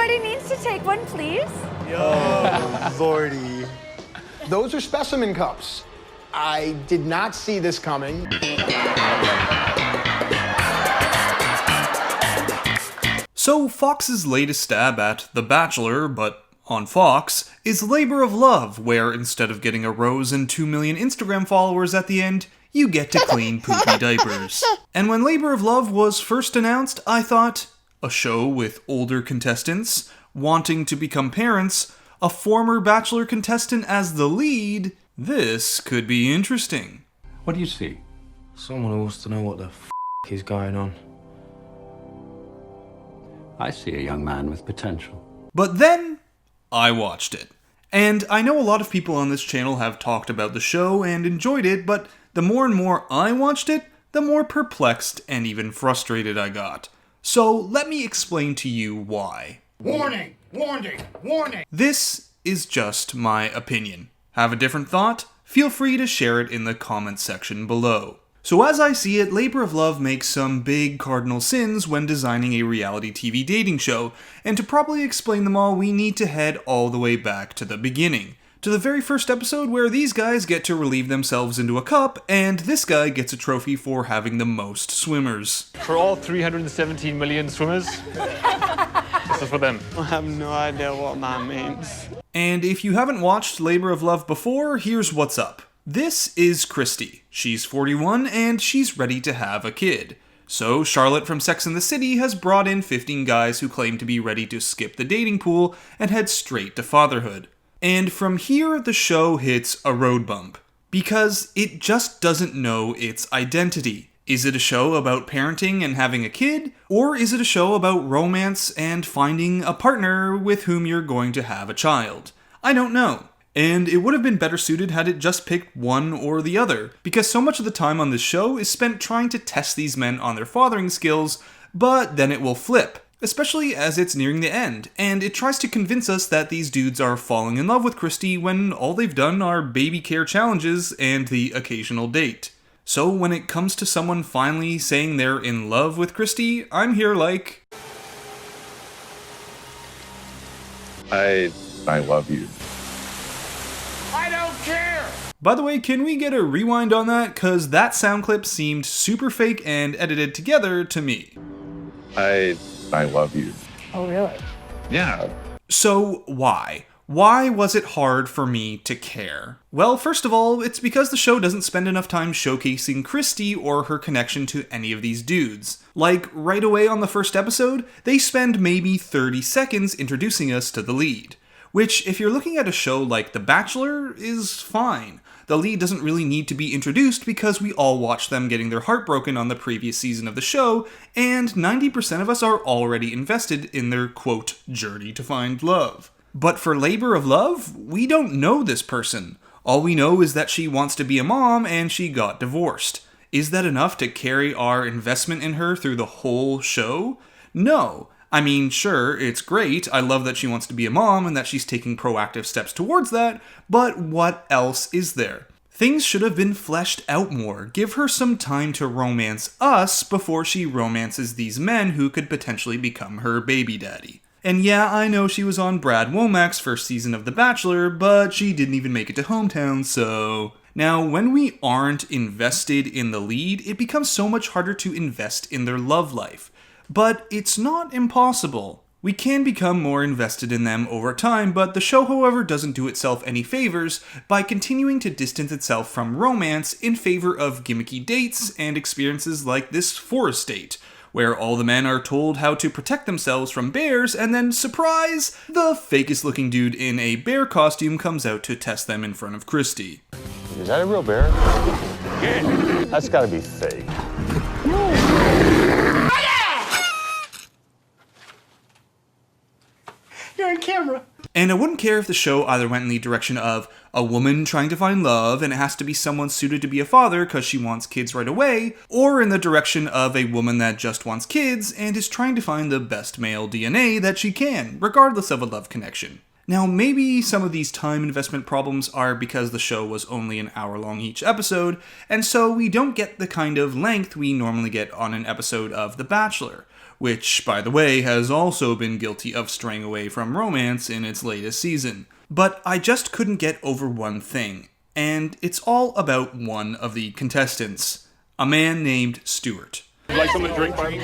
Anybody needs to take one, please? Oh, Lordy. Those are specimen cups. I did not see this coming. So Fox's latest stab at The Bachelor, but on Fox, is Labor of Love, where instead of getting a rose and 2 million Instagram followers at the end, you get to clean poopy diapers. And when Labor of Love was first announced, I thought, a show with older contestants wanting to become parents, a former Bachelor contestant as the lead, this could be interesting. What do you see? Someone who wants to know what the is going on. I see a young man with potential. But then, I watched it. And I know a lot of people on this channel have talked about the show and enjoyed it, but the more and more I watched it, the more perplexed and even frustrated I got. So let me explain to you why. Warning! Warning! Warning! This is just my opinion. Have a different thought? Feel free to share it in the comments section below. So as I see it, Labor of Love makes some big cardinal sins when designing a reality TV dating show, and to properly explain them all, we need to head all the way back to the beginning. To the very first episode where these guys get to relieve themselves into a cup, and this guy gets a trophy for having the most swimmers. For all 317 million swimmers, this is for them. I have no idea what that means. And if you haven't watched Labor of Love before, here's what's up. This is Kristy. She's 41 and she's ready to have a kid. So Charlotte from Sex and the City has brought in 15 guys who claim to be ready to skip the dating pool and head straight to fatherhood. And from here, the show hits a road bump. Because it just doesn't know its identity. Is it a show about parenting and having a kid? Or is it a show about romance and finding a partner with whom you're going to have a child? I don't know. And it would have been better suited had it just picked one or the other, because so much of the time on this show is spent trying to test these men on their fathering skills, but then it will flip, especially as it's nearing the end, and it tries to convince us that these dudes are falling in love with Kristy when all they've done are baby care challenges and the occasional date. So when it comes to someone finally saying they're in love with Kristy, I'm here like... I love you. I don't care! By the way, can we get a rewind on that? Cause that sound clip seemed super fake and edited together to me. I love you. Oh, really? Yeah. So why? Why was it hard for me to care? Well, first of all, it's because the show doesn't spend enough time showcasing Kristy or her connection to any of these dudes. Like, right away on the first episode, they spend maybe 30 seconds introducing us to the lead. Which, if you're looking at a show like The Bachelor, is fine. The lead doesn't really need to be introduced because we all watched them getting their heart broken on the previous season of the show, and 90% of us are already invested in their, quote, journey to find love. But for Labor of Love, we don't know this person. All we know is that she wants to be a mom and she got divorced. Is that enough to carry our investment in her through the whole show? No. I mean, sure, it's great, I love that she wants to be a mom and that she's taking proactive steps towards that, but what else is there? Things should have been fleshed out more. Give her some time to romance us before she romances these men who could potentially become her baby daddy. And yeah, I know she was on Brad Womack's first season of The Bachelor, but she didn't even make it to hometown, so... Now, when we aren't invested in the lead, it becomes so much harder to invest in their love life. But it's not impossible. We can become more invested in them over time, but the show, however, doesn't do itself any favors by continuing to distance itself from romance in favor of gimmicky dates and experiences like this forest date, where all the men are told how to protect themselves from bears, and then, surprise, the fakest looking dude in a bear costume comes out to test them in front of Kristy. Is that a real bear? Yeah. That's gotta be fake. You're on camera. And I wouldn't care if the show either went in the direction of a woman trying to find love and it has to be someone suited to be a father because she wants kids right away, or in the direction of a woman that just wants kids and is trying to find the best male DNA that she can, regardless of a love connection. Now, maybe some of these time investment problems are because the show was only an hour long each episode, and so we don't get the kind of length we normally get on an episode of The Bachelor, which, by the way, has also been guilty of straying away from romance in its latest season. But I just couldn't get over one thing, and it's all about one of the contestants, a man named Stewart. Would you like something to drink by me?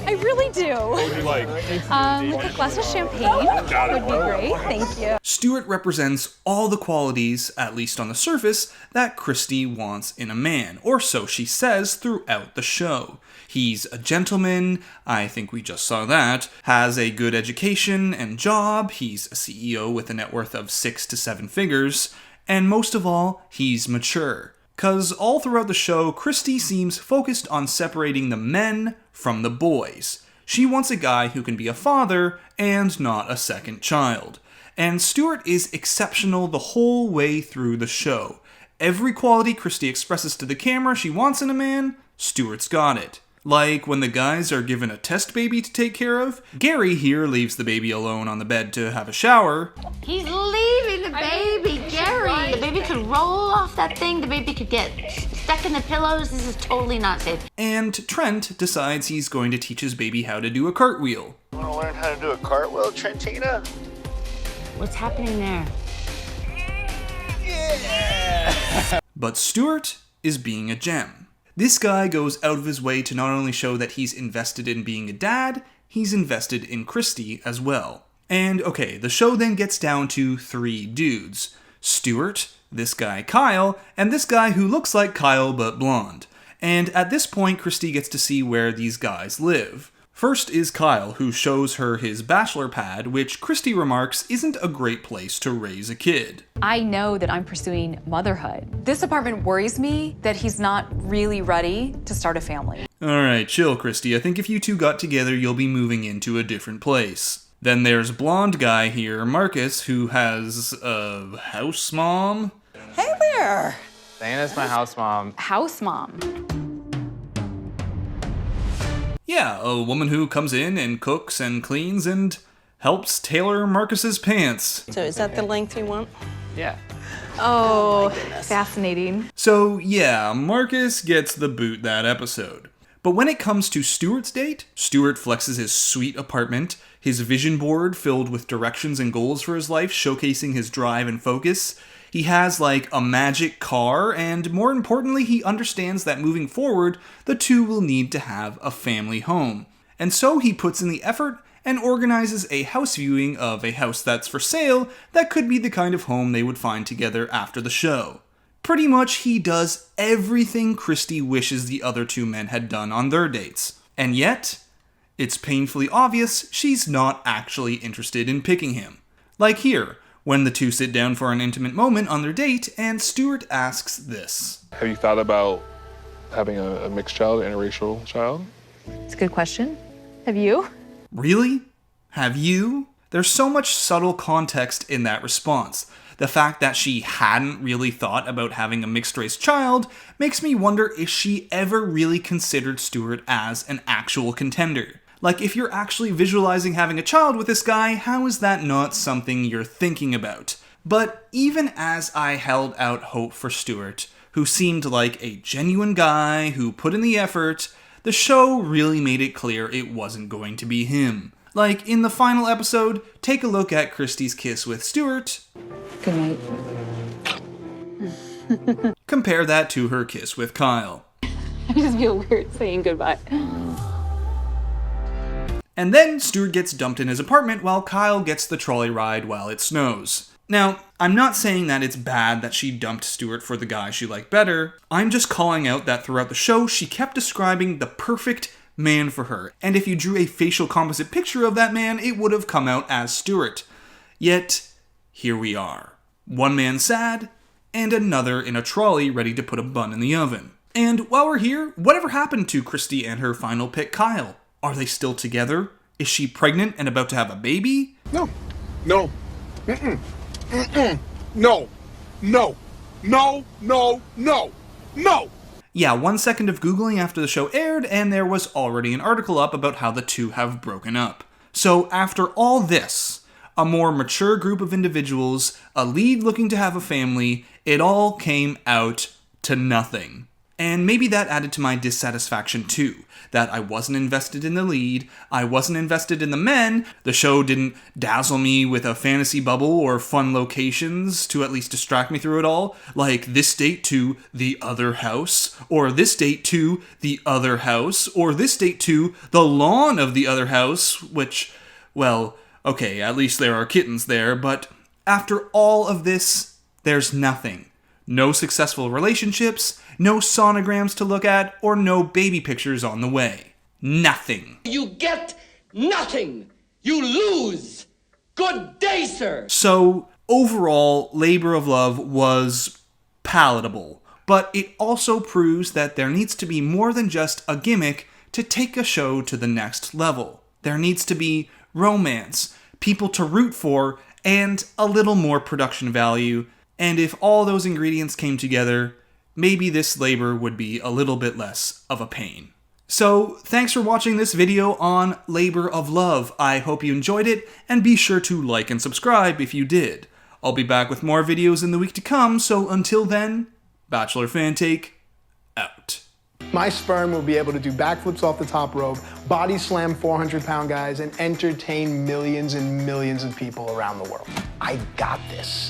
I really do. What would you like? A glass of champagne would be great. Thank you. Stewart represents all the qualities, at least on the surface, that Kristy wants in a man, or so she says throughout the show. He's a gentleman, I think we just saw that, has a good education and job, he's a CEO with a net worth of 6 to 7 figures, and most of all, he's mature. 'Cause all throughout the show, Kristy seems focused on separating the men from the boys. She wants a guy who can be a father and not a second child. And Stewart is exceptional the whole way through the show. Every quality Kristy expresses to the camera she wants in a man, Stewart's got it. Like when the guys are given a test baby to take care of, Gary here leaves the baby alone on the bed to have a shower. He's leaving the baby, Gary. The baby could roll off that thing. The baby could get stuck in the pillows. This is totally not safe. And Trent decides he's going to teach his baby how to do a cartwheel. Want to learn how to do a cartwheel, Trentina? What's happening there? But Stewart is being a gem. This guy goes out of his way to not only show that he's invested in being a dad, he's invested in Kristy as well. And okay, the show then gets down to 3 dudes. Stewart, this guy Kyle, and this guy who looks like Kyle but blonde. And at this point, Kristy gets to see where these guys live. First is Kyle, who shows her his Bachelor pad, which Kristy remarks isn't a great place to raise a kid. I know that I'm pursuing motherhood. This apartment worries me that he's not really ready to start a family. Alright, chill, Kristy. I think if you two got together, you'll be moving into a different place. Then there's blonde guy here, Marcus, who has a house mom. Hey there! Diana's my house mom. House mom. Yeah, a woman who comes in and cooks and cleans and helps tailor Marcus's pants. So is that the length you want? Yeah. Oh, fascinating. So yeah, Marcus gets the boot that episode. But when it comes to Stewart's date, Stewart flexes his sweet apartment, his vision board filled with directions and goals for his life, showcasing his drive and focus. He has like a magic car, and more importantly, he understands that moving forward, the two will need to have a family home. And so he puts in the effort and organizes a house viewing of a house that's for sale that could be the kind of home they would find together after the show. Pretty much he does everything Kristy wishes the other 2 men had done on their dates. And yet, it's painfully obvious she's not actually interested in picking him. Like here, when the 2 sit down for an intimate moment on their date, and Stewart asks this. Have you thought about having a mixed child, an interracial child? It's a good question. Have you? Really? Have you? There's so much subtle context in that response. The fact that she hadn't really thought about having a mixed-race child makes me wonder if she ever really considered Stewart as an actual contender. Like, if you're actually visualizing having a child with this guy, how is that not something you're thinking about? But even as I held out hope for Stewart, who seemed like a genuine guy who put in the effort, the show really made it clear it wasn't going to be him. Like, in the final episode, take a look at Kristy's kiss with Stewart. Good night. Compare that to her kiss with Kyle. I just feel weird saying goodbye. And then Stewart gets dumped in his apartment while Kyle gets the trolley ride while it snows. Now, I'm not saying that it's bad that she dumped Stewart for the guy she liked better. I'm just calling out that throughout the show, she kept describing the perfect man for her. And if you drew a facial composite picture of that man, it would have come out as Stewart. Yet, here we are. One man sad, and another in a trolley ready to put a bun in the oven. And while we're here, whatever happened to Kristy and her final pick, Kyle? Are they still together? Is she pregnant and about to have a baby? No. No. Mm-mm. Mm-mm. No. No. No. No. No. No. Yeah, 1 second of Googling after the show aired, and there was already an article up about how the 2 have broken up. So after all this, a more mature group of individuals, a lead looking to have a family, it all came out to nothing. And maybe that added to my dissatisfaction too, that I wasn't invested in the lead, I wasn't invested in the men, the show didn't dazzle me with a fantasy bubble or fun locations to at least distract me through it all, like this date to the other house, or this date to the other house, or this date to the lawn of the other house, which, well, okay, at least there are kittens there, but after all of this, there's nothing. No successful relationships, no sonograms to look at, or no baby pictures on the way. Nothing. You get nothing. You lose. Good day, sir. So, overall, Labor of Love was palatable, but it also proves that there needs to be more than just a gimmick to take a show to the next level. There needs to be romance, people to root for, and a little more production value. And if all those ingredients came together, maybe this labor would be a little bit less of a pain. So, thanks for watching this video on Labor of Love. I hope you enjoyed it, and be sure to like and subscribe if you did. I'll be back with more videos in the week to come, so until then, Bachelor Fantake, out. My sperm will be able to do backflips off the top rope, body slam 400-pound guys, and entertain millions and millions of people around the world. I got this.